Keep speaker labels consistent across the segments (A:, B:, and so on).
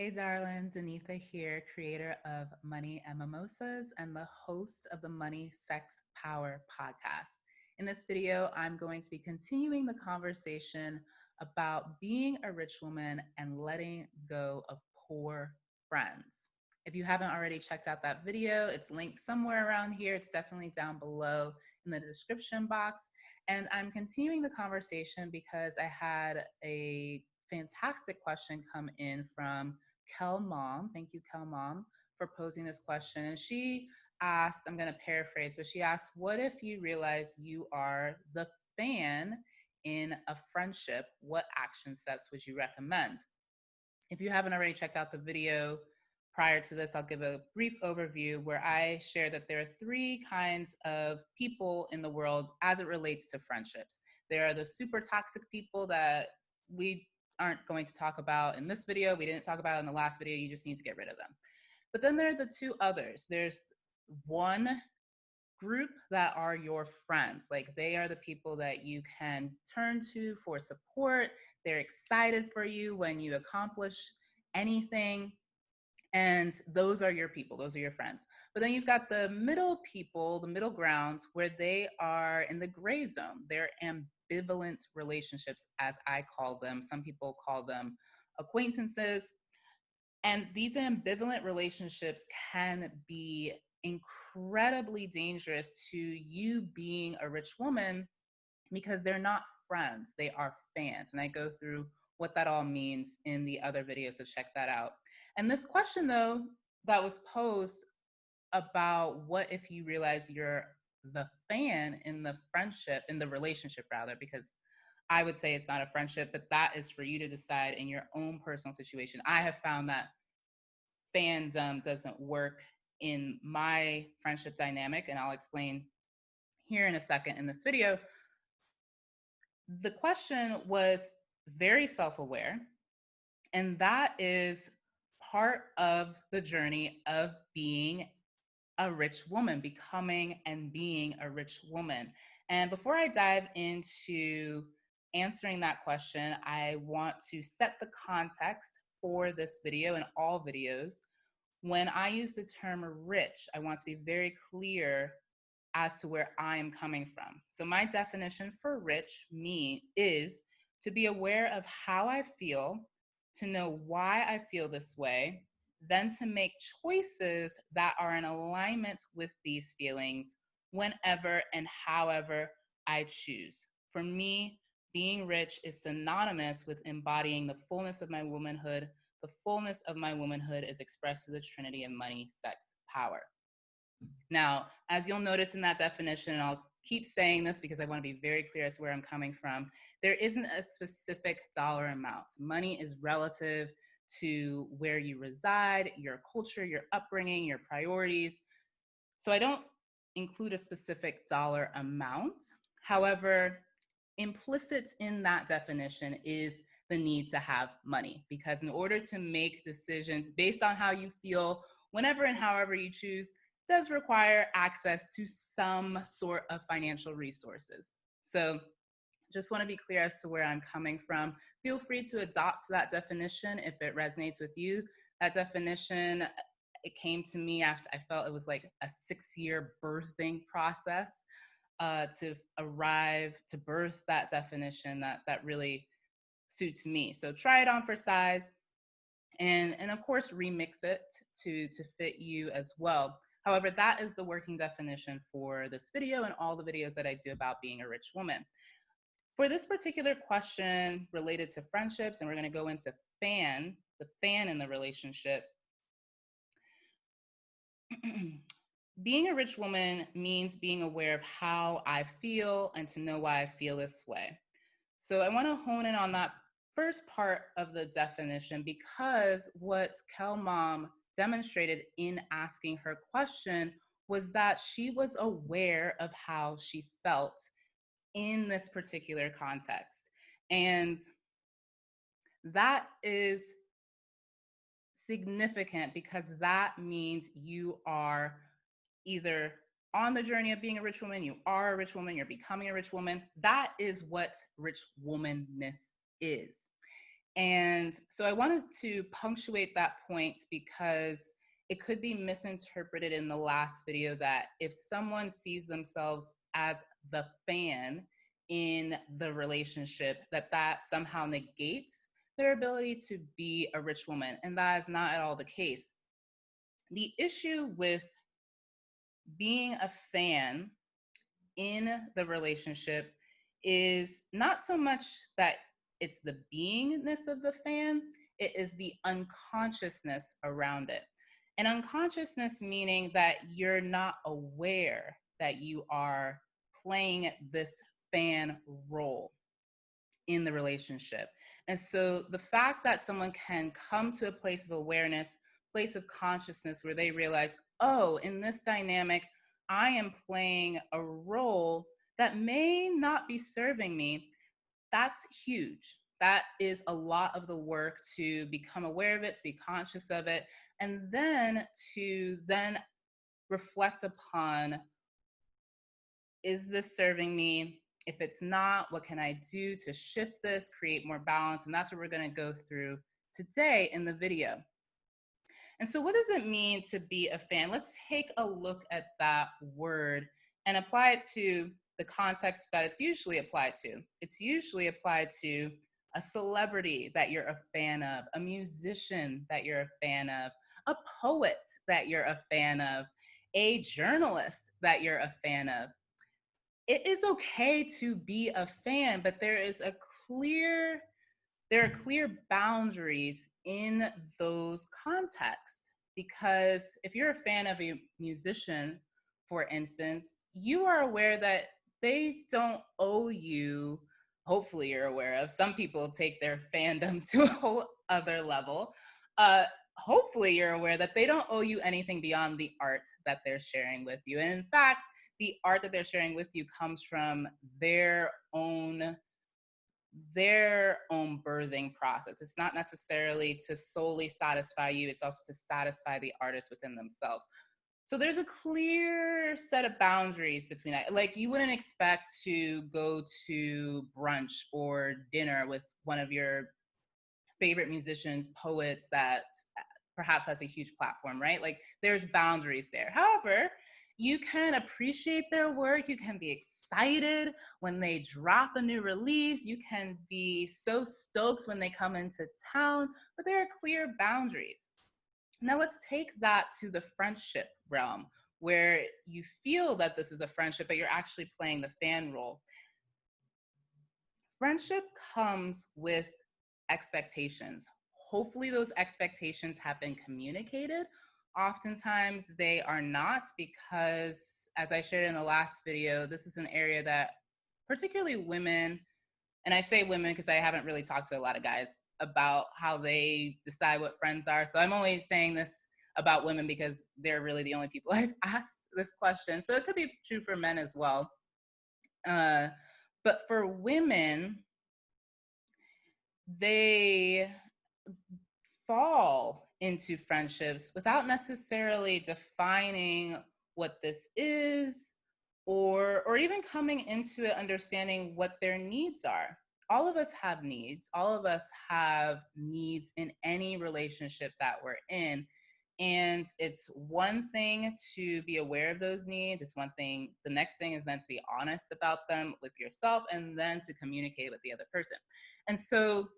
A: Hey darling, Danetha here, creator of Money Mimosas and the host of the Money Sex Power podcast. In this video, I'm going to be continuing the conversation about being a rich woman and letting go of poor friends. If you haven't already checked out that video, it's linked somewhere around here. It's definitely down below in the description box. And I'm continuing the conversation because I had a fantastic question come in from Kel Mom. Thank you, Kel Mom, for posing this question. And she asked, I'm going to paraphrase, but she asked, what if you realize you are the fan in a friendship? What action steps would you recommend? If you haven't already checked out the video prior to this, I'll give a brief overview where I share that there are three kinds of people in the world as it relates to friendships. There are the super toxic people that we aren't going to talk about in this video. We didn't talk about it in the last video. You just need to get rid of them. But then there are the two others. There's one group that are your friends. Like they are the people that you can turn to for support. They're excited for you when you accomplish anything. And those are your people, those are your friends. But then you've got the middle people, the middle grounds, where they are in the gray zone. They're ambivalent relationships, as I call them. Some people call them acquaintances. And these ambivalent relationships can be incredibly dangerous to you being a rich woman because they're not friends, they are fans. And I go through what that all means in the other video, so check that out. And this question, though, that was posed about what if you realize you're the fan in the friendship, in the relationship rather, because I would say it's not a friendship, but that is for you to decide in your own personal situation. I have found that fandom doesn't work in my friendship dynamic, and I'll explain here in a second in this video. The question was very self-aware, and that is part of the journey of being a rich woman, becoming and being a rich woman. And before I dive into answering that question, I want to set the context for this video and all videos. When I use the term rich, I want to be very clear as to where I am coming from. So my definition for rich is to be aware of how I feel, to know why I feel this way, then to make choices that are in alignment with these feelings whenever and however I choose. For me, being rich is synonymous with embodying the fullness of my womanhood. The fullness of my womanhood is expressed through the trinity of money, sex, power. Now, as you'll notice in that definition, and I'll keep saying this because I want to be very clear as to where I'm coming from, there isn't a specific dollar amount. Money is relative to where you reside, your culture, your upbringing, your priorities. So I don't include a specific dollar amount. However, implicit in that definition is the need to have money, because in order to make decisions based on how you feel, whenever and however you choose, does require access to some sort of financial resources. So just want to be clear as to where I'm coming from. Feel free to adopt that definition if it resonates with you. That definition, it came to me after I felt it was like a 6-year birthing process to arrive to birth that definition that really suits me. So try it on for size, and of course remix it to fit you as well. However, that is the working definition for this video and all the videos that I do about being a rich woman. For this particular question related to friendships, and we're going to go into the fan in the relationship. Being a rich woman means being aware of how I feel and to know why I feel this way. So I want to hone in on that first part of the definition, because what Kel Mom demonstrated in asking her question was that she was aware of how she felt in this particular context. And that is significant because that means you are either on the journey of being a rich woman, you are a rich woman, you're becoming a rich woman. That is what rich womanness is. And so I wanted to punctuate that point because it could be misinterpreted in the last video that if someone sees themselves as the fan in the relationship, that somehow negates their ability to be a rich woman. And that is not at all the case. The issue with being a fan in the relationship is not so much that it's the beingness of the fan, it is the unconsciousness around it. And unconsciousness meaning that you're not aware that you are playing this fan role in the relationship. And so the fact that someone can come to a place of awareness, place of consciousness where they realize, oh, in this dynamic, I am playing a role that may not be serving me, that's huge. That is a lot of the work to become aware of it, to be conscious of it, and then to then reflect upon, is this serving me? If it's not, what can I do to shift this, create more balance? And that's what we're going to go through today in the video. And so, what does it mean to be a fan? Let's take a look at that word and apply it to the context that it's usually applied to. It's usually applied to a celebrity that you're a fan of, a musician that you're a fan of, a poet that you're a fan of, a journalist that you're a fan of. It is okay to be a fan, but there are clear boundaries in those contexts. Because if you're a fan of a musician, for instance, you are aware that they don't owe you, hopefully you're aware of, some people take their fandom to a whole other level. Hopefully you're aware that they don't owe you anything beyond the art that they're sharing with you. And in fact, the art that they're sharing with you comes from their own birthing process. It's not necessarily to solely satisfy you, it's also to satisfy the artist within themselves. So there's a clear set of boundaries between that. Like, you wouldn't expect to go to brunch or dinner with one of your favorite musicians, poets that perhaps has a huge platform, right? Like, there's boundaries there. However, you can appreciate their work. You can be excited when they drop a new release. You can be so stoked when they come into town, but there are clear boundaries. Now, let's take that to the friendship realm where you feel that this is a friendship, but you're actually playing the fan role. Friendship comes with expectations. Hopefully, those expectations have been communicated. Oftentimes, they are not, because, as I shared in the last video, this is an area that particularly women, and I say women because I haven't really talked to a lot of guys about how they decide what friends are. So I'm only saying this about women because they're really the only people I've asked this question. So it could be true for men as well. But for women, they fall into friendships without necessarily defining what this is, or even coming into it understanding what their needs are. All of us have needs. All of us have needs in any relationship that we're in. And it's one thing to be aware of those needs. It's one thing. The next thing is then to be honest about them with yourself and then to communicate with the other person. And so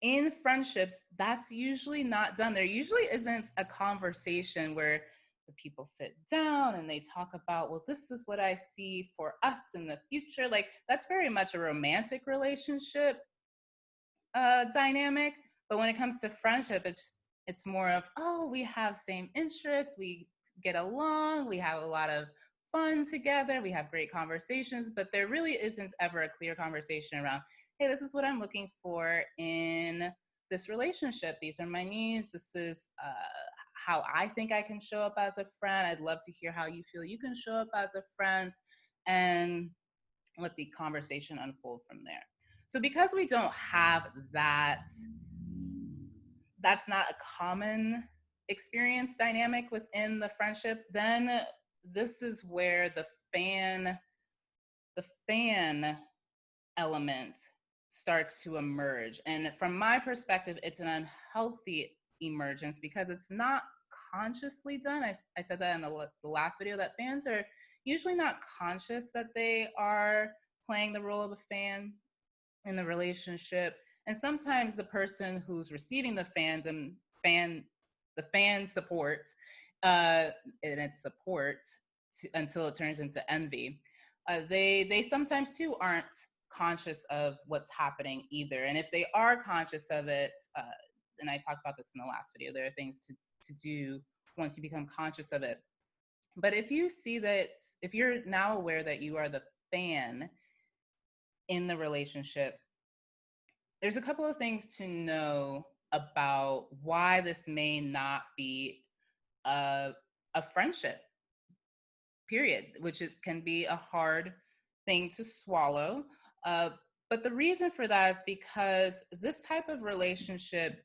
A: in friendships, that's usually not done. There usually isn't a conversation where the people sit down and they talk about, well, this is what I see for us in the future. Like, that's very much a romantic relationship dynamic. But when it comes to friendship, it's more of, oh, we have same interests, we get along, we have a lot of fun together, we have great conversations, but there really isn't ever a clear conversation around, hey, this is what I'm looking for in this relationship. These are my needs. This is how I think I can show up as a friend. I'd love to hear how you feel you can show up as a friend, and let the conversation unfold from there. So because we don't have that, that's not a common experience dynamic within the friendship, then this is where the fan element starts to emerge. And from my perspective, it's an unhealthy emergence because it's not consciously done. I said that in the last video, that fans are usually not conscious that they are playing the role of a fan in the relationship. And sometimes the person who's receiving the the fan support, and its support until it turns into envy, they sometimes too aren't conscious of what's happening either. And if they are conscious of it, and I talked about this in the last video, there are things to do once you become conscious of it. But if you see that, if you're now aware that you are the fan in the relationship, there's a couple of things to know about why this may not be a, a friendship, period, which can be a hard thing to swallow. Uh, but the reason for that is because this type of relationship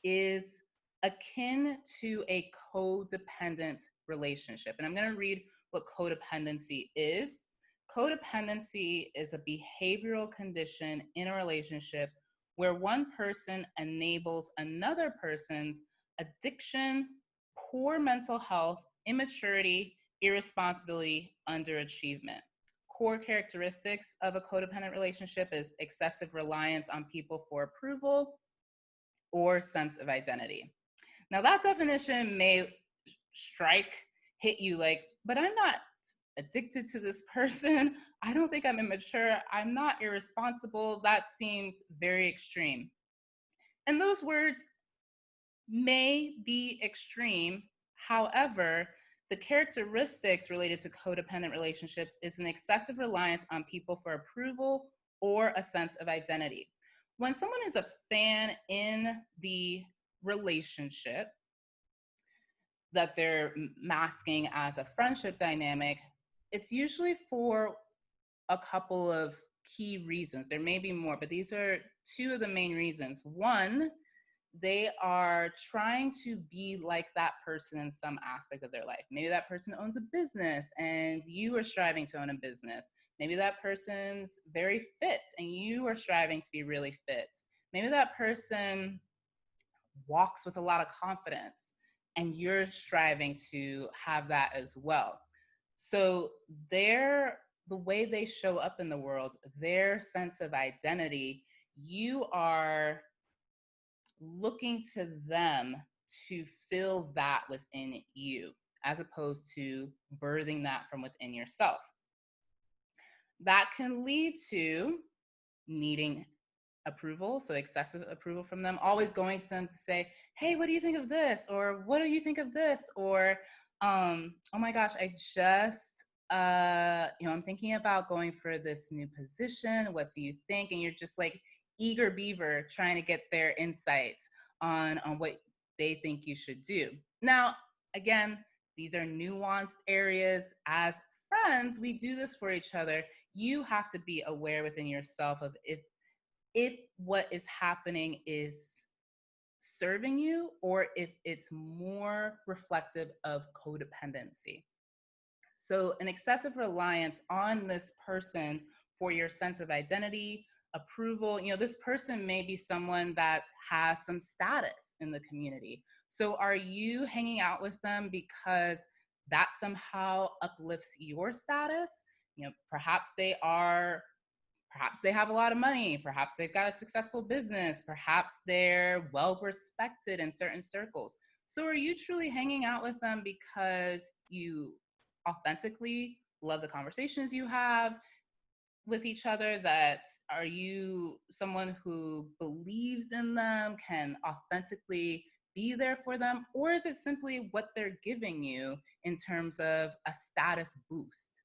A: is akin to a codependent relationship. And I'm going to read what codependency is. Codependency is a behavioral condition in a relationship where one person enables another person's addiction, poor mental health, immaturity, irresponsibility, underachievement. Core characteristics of a codependent relationship is excessive reliance on people for approval or sense of identity. Now, that definition may hit you like, but I'm not addicted to this person. I don't think I'm immature. I'm not irresponsible. That seems very extreme. And those words may be extreme. However, the characteristics related to codependent relationships is an excessive reliance on people for approval or a sense of identity. When someone is a fan in the relationship that they're masking as a friendship dynamic, it's usually for a couple of key reasons. There may be more, but these are two of the main reasons. One, they are trying to be like that person in some aspect of their life. Maybe that person owns a business and you are striving to own a business. Maybe that person's very fit and you are striving to be really fit. Maybe that person walks with a lot of confidence and you're striving to have that as well. So the way they show up in the world, their sense of identity, you are looking to them to fill that within you, as opposed to birthing that from within yourself. That can lead to needing approval, so excessive approval from them, always going to them to say, hey, what do you think of this? Or what do you think of this? Or, oh my gosh, I just, I'm thinking about going for this new position. What do you think? And you're just like eager beaver trying to get their insights on what they think you should do. Now, again, these are nuanced areas. As friends, we do this for each other. You have to be aware within yourself of if what is happening is serving you or if it's more reflective of codependency. So an excessive reliance on this person for your sense of identity, approval, this person may be someone that has some status in the community. So are you hanging out with them because that somehow uplifts your status? Perhaps they have a lot of money. Perhaps they've got a successful business. Perhaps they're well respected in certain circles. So are you truly hanging out with them because you authentically love the conversations you have with each other? That are you someone who believes in them, can authentically be there for them? Or is it simply what they're giving you in terms of a status boost?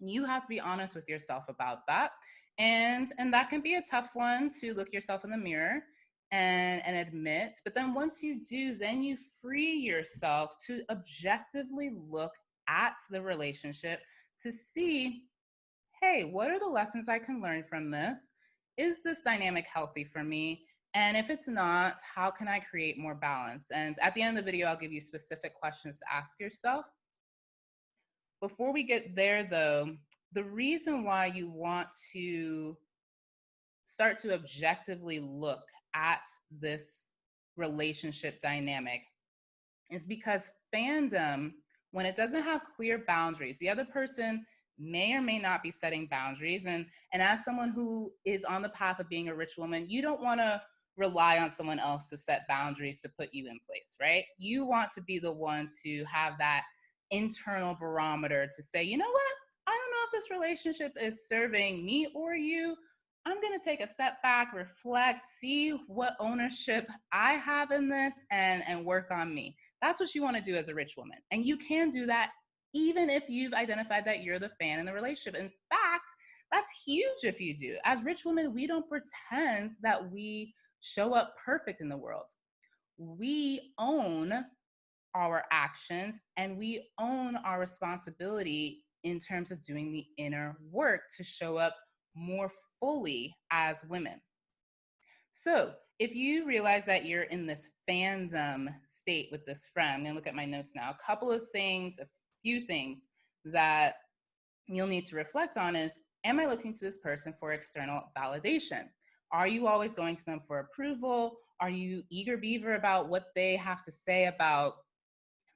A: You have to be honest with yourself about that. And that can be a tough one to look yourself in the mirror and admit. But then once you do, then you free yourself to objectively look at the relationship to see, hey, what are the lessons I can learn from this? Is this dynamic healthy for me? And if it's not, how can I create more balance? And at the end of the video, I'll give you specific questions to ask yourself. Before we get there, though, the reason why you want to start to objectively look at this relationship dynamic is because fandom, when it doesn't have clear boundaries, the other person may or may not be setting boundaries. And as someone who is on the path of being a rich woman, you don't want to rely on someone else to set boundaries to put you in place, right? You want to be the one to have that internal barometer to say, you know what? I don't know if this relationship is serving me or you. I'm going to take a step back, reflect, see what ownership I have in this, and work on me. That's what you want to do as a rich woman. And you can do that even if you've identified that you're the fan in the relationship. In fact, that's huge if you do. As rich women, we don't pretend that we show up perfect in the world. We own our actions and we own our responsibility in terms of doing the inner work to show up more fully as women. So, if you realize that you're in this fandom state with this friend, I'm going to look at my notes now. A couple of things, a few things that you'll need to reflect on is, am I looking to this person for external validation? Are you always going to them for approval? Are you eager beaver about what they have to say about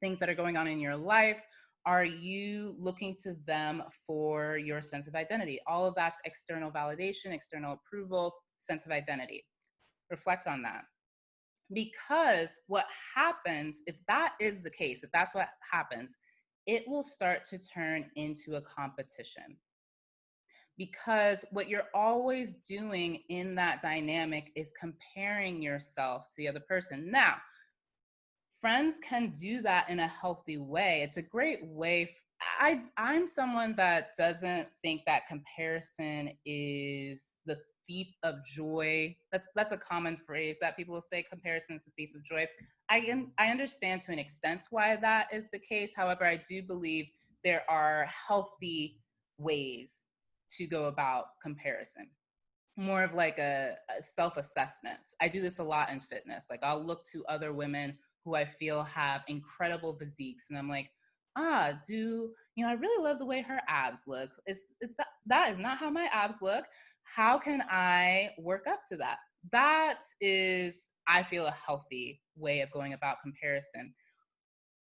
A: things that are going on in your life? Are you looking to them for your sense of identity? All of that's external validation, external approval, sense of identity. Reflect on that. Because what happens, if that is the case, if that's what happens, it will start to turn into a competition. Because what you're always doing in that dynamic is comparing yourself to the other person. Now, friends can do that in a healthy way. It's a great way. I'm someone that doesn't think that comparison is the thief of joy. That's a common phrase that people will say, comparison is the thief of joy. I understand to an extent why that is the case. However, I do believe there are healthy ways to go about comparison, more of like a self-assessment. I do this a lot in fitness. Like, I'll look to other women who I feel have incredible physiques, and I'm like, I really love the way her abs look. That is not how my abs look. How can I work up to that? That is, I feel, a healthy way of going about comparison.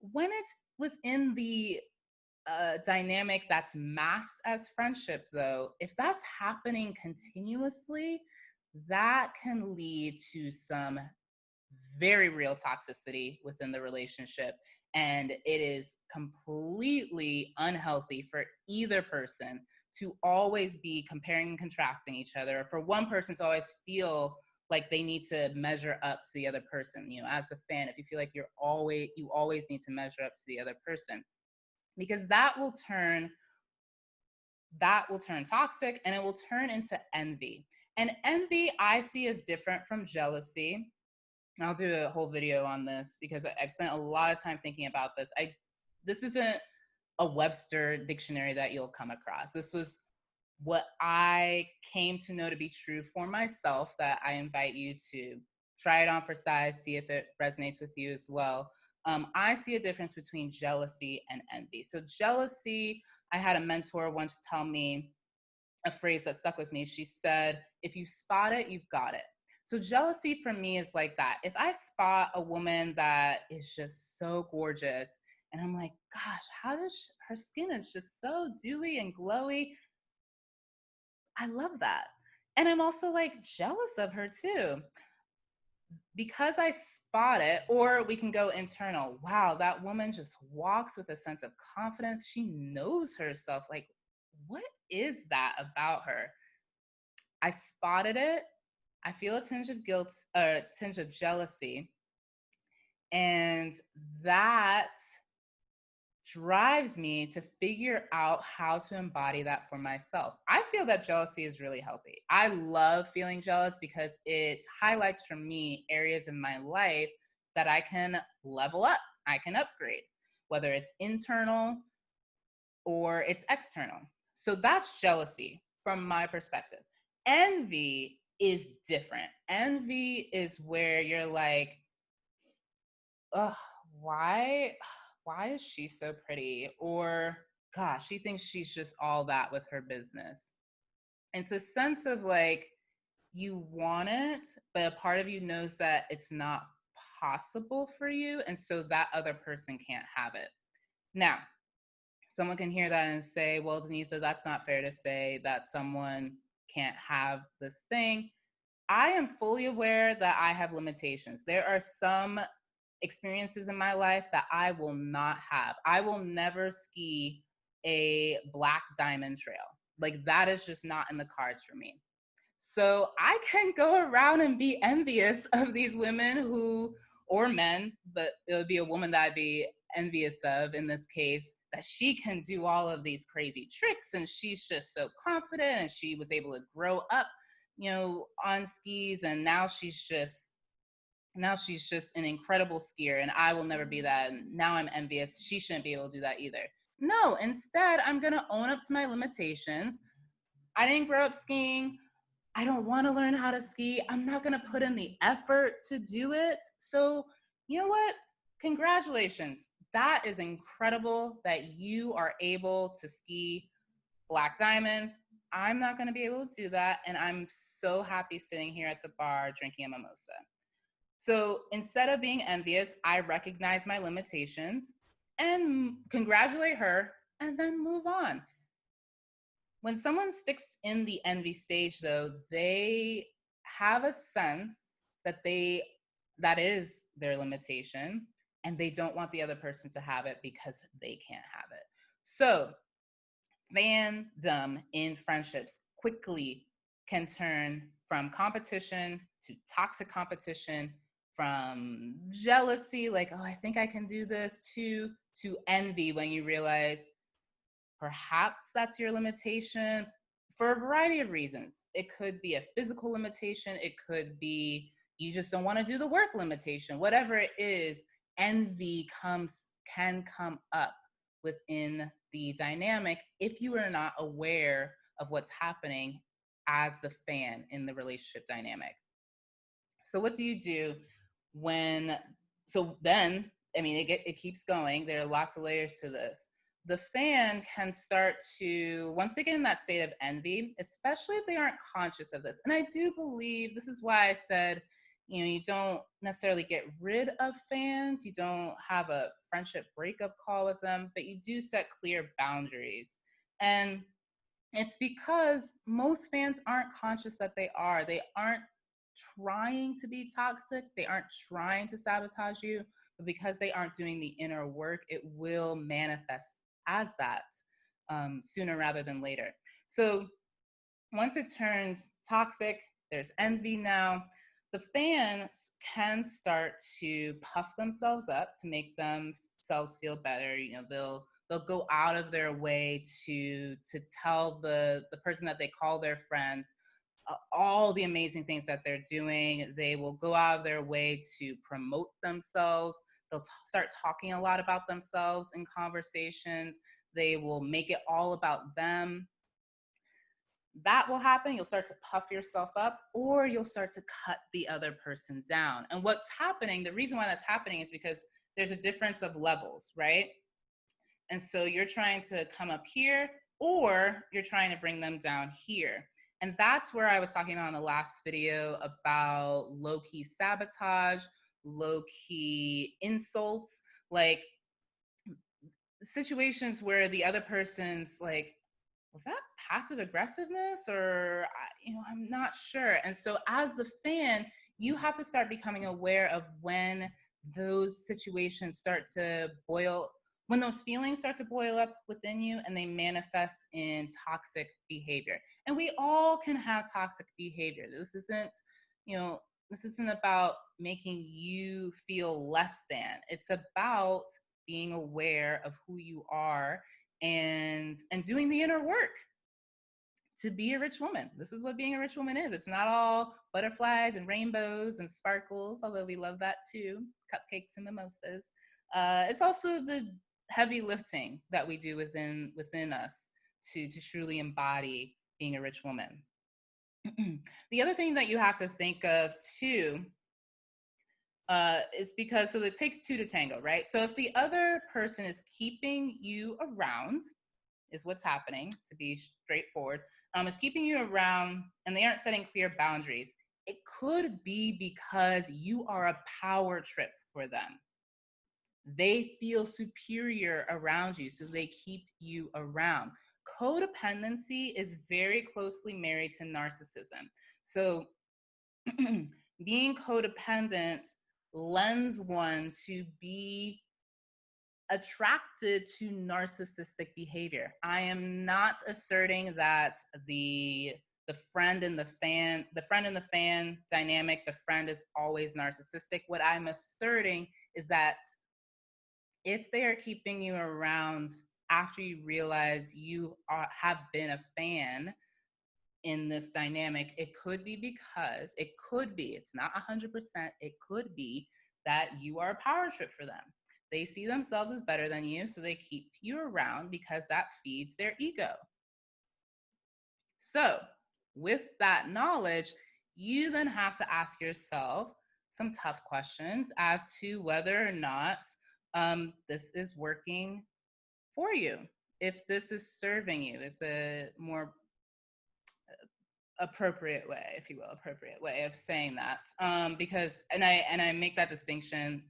A: When it's within the dynamic that's masked as friendship, though, if that's happening continuously, that can lead to some very real toxicity within the relationship. And it is completely unhealthy for either person to always be comparing and contrasting each other, or for one person to always feel like they need to measure up to the other person. As a fan, if you feel like you always need to measure up to the other person, because that will turn toxic, and it will turn into envy. And envy, I see, as different from jealousy. I'll do a whole video on this because I've spent a lot of time thinking about this. This isn't a Webster dictionary that you'll come across. This was what I came to know to be true for myself, that I invite you to try it on for size, see if it resonates with you as well. I see a difference between jealousy and envy. So jealousy, I had a mentor once tell me a phrase that stuck with me. She said, if you spot it, you've got it. So jealousy for me is like that. If I spot a woman that is just so gorgeous, and I'm like, gosh, her skin is just so dewy and glowy. I love that. And I'm also like jealous of her too. Because I spot it, or we can go internal. Wow, that woman just walks with a sense of confidence. She knows herself. Like, what is that about her? I spotted it. I feel a tinge of guilt, a tinge of jealousy. And that drives me to figure out how to embody that for myself. I feel that jealousy is really healthy. I love feeling jealous because it highlights for me areas in my life that I can level up, I can upgrade, whether it's internal or it's external. So that's jealousy from my perspective. Envy is different. Envy is where you're like, ugh, why is she so pretty? Or, gosh, she thinks she's just all that with her business. It's a sense of like, you want it, but a part of you knows that it's not possible for you. And so that other person can't have it. Now, someone can hear that and say, well, Danetha, that's not fair to say that someone can't have this thing. I am fully aware that I have limitations. There are some experiences in my life that I will not have. I will never ski a black diamond trail. Like, that is just not in the cards for me. So I can go around and be envious of these women who, or men, but it would be a woman that I'd be envious of in this case, that she can do all of these crazy tricks and she's just so confident and she was able to grow up, on skis, and now she's just an incredible skier, and I will never be that. And now I'm envious. She shouldn't be able to do that either. No, instead, I'm going to own up to my limitations. I didn't grow up skiing. I don't want to learn how to ski. I'm not going to put in the effort to do it. So, you know what? Congratulations. That is incredible that you are able to ski black diamond. I'm not going to be able to do that. And I'm so happy sitting here at the bar drinking a mimosa. So instead of being envious, I recognize my limitations and congratulate her and then move on. When someone sticks in the envy stage, though, they have a sense that is their limitation, and they don't want the other person to have it because they can't have it. So fandom in friendships quickly can turn from competition to toxic competition, from jealousy, like, oh, I think I can do this, to envy when you realize perhaps that's your limitation for a variety of reasons. It could be a physical limitation, it could be you just don't want to do the work limitation. Whatever it is, envy can come up within the dynamic if you are not aware of what's happening as the fan in the relationship dynamic. So what do you do when, so then, I mean, it keeps going. There are lots of layers to this. The fan can start to, once they get in that state of envy, especially if they aren't conscious of this. And I do believe, this is why I said, you don't necessarily get rid of fans. You don't have a friendship breakup call with them, but you do set clear boundaries. And it's because most fans aren't conscious that they are. They aren't trying to be toxic. They aren't trying to sabotage you. But because they aren't doing the inner work, it will manifest as that sooner rather than later. So once it turns toxic, there's envy now. The fans can start to puff themselves up to make themselves feel better. They'll go out of their way to tell the person that they call their friend all the amazing things that they're doing. They will go out of their way to promote themselves. They'll start talking a lot about themselves in conversations. They will make it all about them. That will happen. You'll start to puff yourself up, or you'll start to cut the other person down. And what's happening, the reason why that's happening is because there's a difference of levels, right? And so you're trying to come up here, or you're trying to bring them down here. And that's where I was talking about in the last video about low-key sabotage, low-key insults, like situations where the other person's like, was that passive aggressiveness, or I'm not sure. And so as the fan, you have to start becoming aware of when those situations start to boil, when those feelings start to boil up within you and they manifest in toxic behavior. And we all can have toxic behavior. This isn't about making you feel less than. It's about being aware of who you are and doing the inner work to be a rich woman. This is what being a rich woman is. It's not all butterflies and rainbows and sparkles, although we love that too, cupcakes and mimosas. It's also the heavy lifting that we do within us to truly embody being a rich woman. The other thing that you have to think of too is because, so it takes two to tango, right? So if the other person is keeping you around, is what's happening, to be straightforward, is keeping you around and they aren't setting clear boundaries, it could be because you are a power trip for them. They feel superior around you, so they keep you around. Codependency is very closely married to narcissism. So being codependent lends one to be attracted to narcissistic behavior. I am not asserting that the friend and the fan dynamic, the friend is always narcissistic. What I'm asserting is that if they are keeping you around after you realize have been a fan in this dynamic, it could be because it's not 100%, it could be that you are a power trip for them. They see themselves as better than you, so they keep you around because that feeds their ego. So, with that knowledge, you then have to ask yourself some tough questions as to whether or not this is working for you. If this is serving you, it's a more appropriate way of saying that. Because I make that distinction.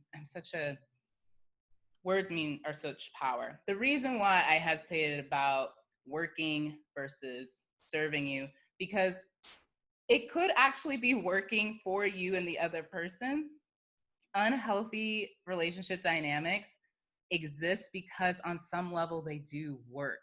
A: Words are such power. The reason why I hesitated about working versus serving you, because it could actually be working for you and the other person. Unhealthy relationship dynamics exist because on some level they do work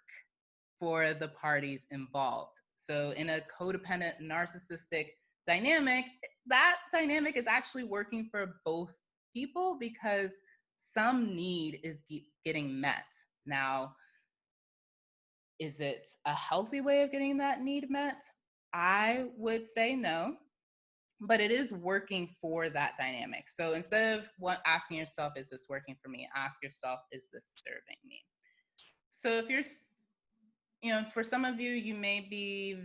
A: for the parties involved. So in a codependent narcissistic dynamic, that dynamic is actually working for both people because some need is getting met. Now, is it a healthy way of getting that need met? I would say no, but it is working for that dynamic. So instead of asking yourself, is this working for me? Ask yourself, is this serving me? So if you're, for some of you, you may be,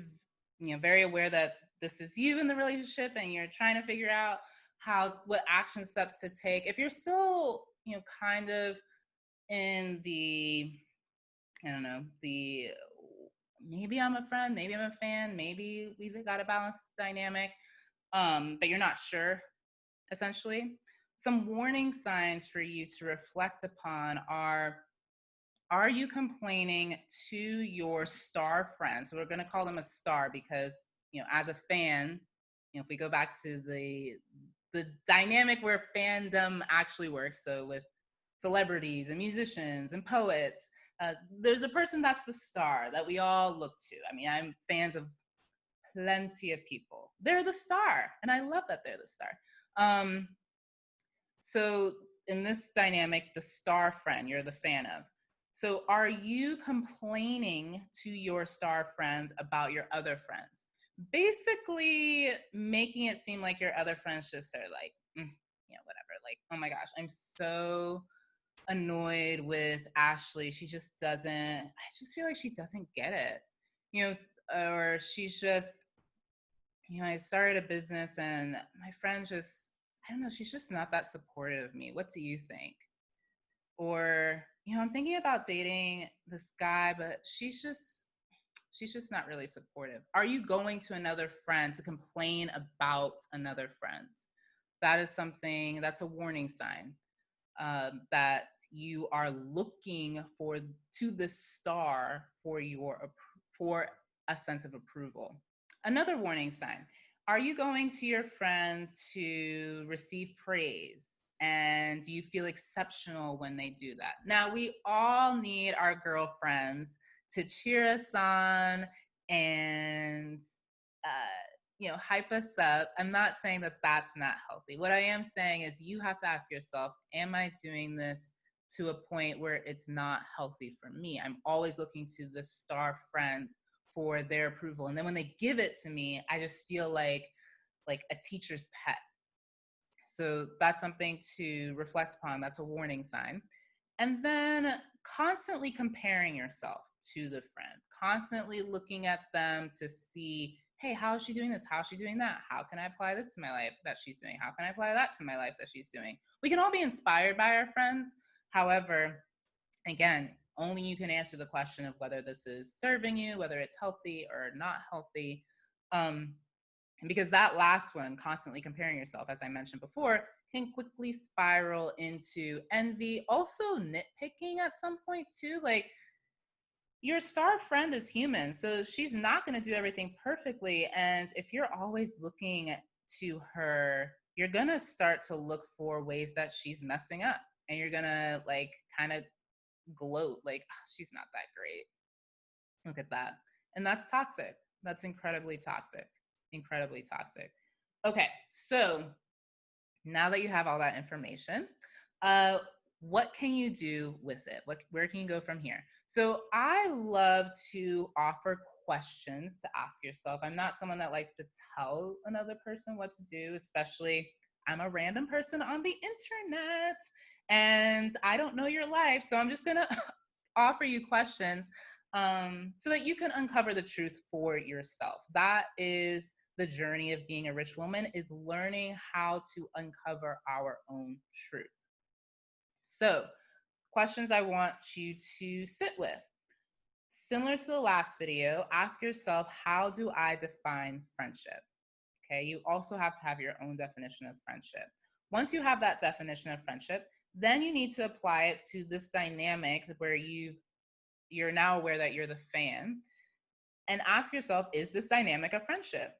A: very aware that this is you in the relationship and you're trying to figure out what action steps to take. If you're still, kind of in the, I don't know, maybe I'm a friend, maybe I'm a fan, maybe we've got a balanced dynamic, but you're not sure, essentially. Some warning signs for you to reflect upon are you complaining to your star friends? So we're going to call them a star because, as a fan, if we go back to the dynamic where fandom actually works, so with celebrities and musicians and poets, there's a person that's the star that we all look to. I mean, I'm fans of plenty of people. They're the star, and I love that they're the star. So in this dynamic, the star friend, you're the fan of. So are you complaining to your star friends about your other friends? Basically making it seem like your other friends just are like, whatever. Like, oh my gosh, I'm so annoyed with Ashley. She just doesn't, I just feel like she doesn't get it. Or she's just, I started a business and my friend just, I don't know, she's just not that supportive of me. What do you think? Or, I'm thinking about dating this guy, but she's just not really supportive. Are you going to another friend to complain about another friend? That is something, that's a warning sign that you are looking to the star for a sense of approval. Another warning sign, are you going to your friend to receive praise? And do you feel exceptional when they do that? Now, we all need our girlfriends to cheer us on and, hype us up. I'm not saying that that's not healthy. What I am saying is you have to ask yourself, am I doing this to a point where it's not healthy for me? I'm always looking to the star friend for their approval. And then when they give it to me, I just feel like a teacher's pet. So that's something to reflect upon. That's a warning sign. And then constantly comparing yourself to the friend, constantly looking at them to see, hey, how is she doing this? How is she doing that? How can I apply this to my life that she's doing? How can I apply that to my life that she's doing? We can all be inspired by our friends. However, again, Only you can answer the question of whether this is serving you, whether it's healthy or not healthy. Because that last one, constantly comparing yourself, as I mentioned before, can quickly spiral into envy, also nitpicking at some point too. Like, your star friend is human, so she's not going to do everything perfectly. And if you're always looking to her, you're going to start to look for ways that she's messing up. And you're going to like kind of gloat, like, "Oh, she's not that great. Look at that." And that's toxic. That's incredibly toxic. Incredibly toxic. Okay, so now that you have all that information, uh, what can you do with it? Where can you go from here? So I love to offer questions to ask yourself. I'm not someone that likes to tell another person what to do, especially I'm a random person on the internet and I don't know your life. So I'm just going to offer you questions so that you can uncover the truth for yourself. That is the journey of being a rich woman, is learning how to uncover our own truth. So, questions I want you to sit with. Similar to the last video, ask yourself, how do I define friendship? Okay, you also have to have your own definition of friendship. Once you have that definition of friendship, then you need to apply it to this dynamic where you're now aware that you're the fan, and ask yourself, is this dynamic a friendship?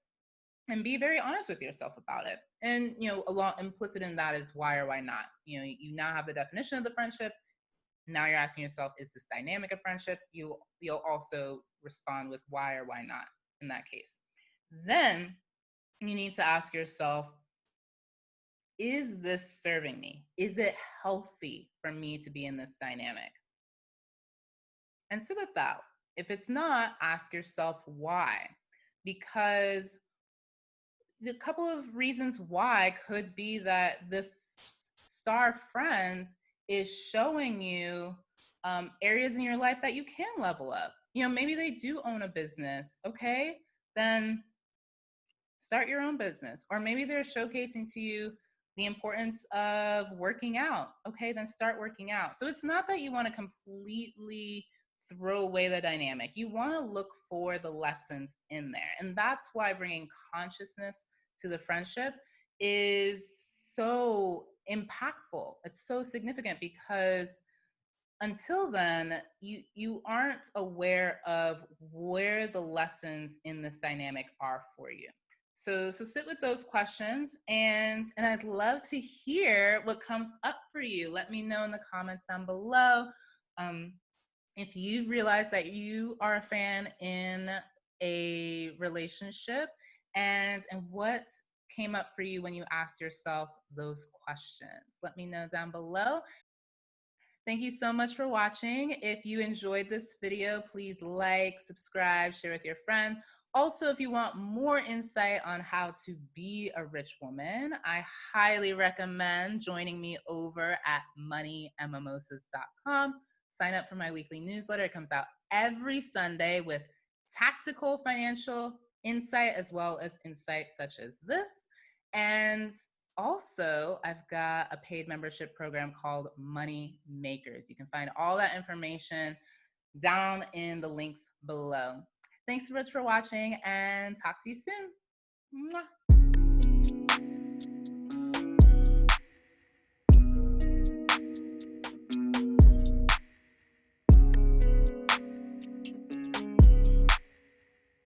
A: And be very honest with yourself about it. And along implicit in that is why or why not. You now have the definition of the friendship. Now you're asking yourself, is this dynamic a friendship? You'll also respond with why or why not in that case. Then you need to ask yourself, is this serving me? Is it healthy for me to be in this dynamic? And sit with that. If it's not, ask yourself why. Because the couple of reasons why could be that this star friend is showing you areas in your life that you can level up. Maybe they do own a business. Okay, then start your own business. Or maybe they're showcasing to you the importance of working out. Okay, then start working out. So it's not that you want to completely throw away the dynamic. You want to look for the lessons in there. And that's why bringing consciousness to the friendship is so impactful. It's so significant because until then, you aren't aware of where the lessons in this dynamic are for you. So sit with those questions, and I'd love to hear what comes up for you. Let me know in the comments down below. If you've realized that you are a fan in a relationship, and what came up for you when you asked yourself those questions. Let me know down below. Thank you so much for watching. If you enjoyed this video, please like, subscribe, share with your friend. Also, if you want more insight on how to be a rich woman, I highly recommend joining me over at moneymimosas.com. Sign up for my weekly newsletter. It comes out every Sunday with tactical financial insight as well as insights such as this. And also, I've got a paid membership program called Money Makers. You can find all that information down in the links below. Thanks so much for watching, and talk to you soon. Mwah.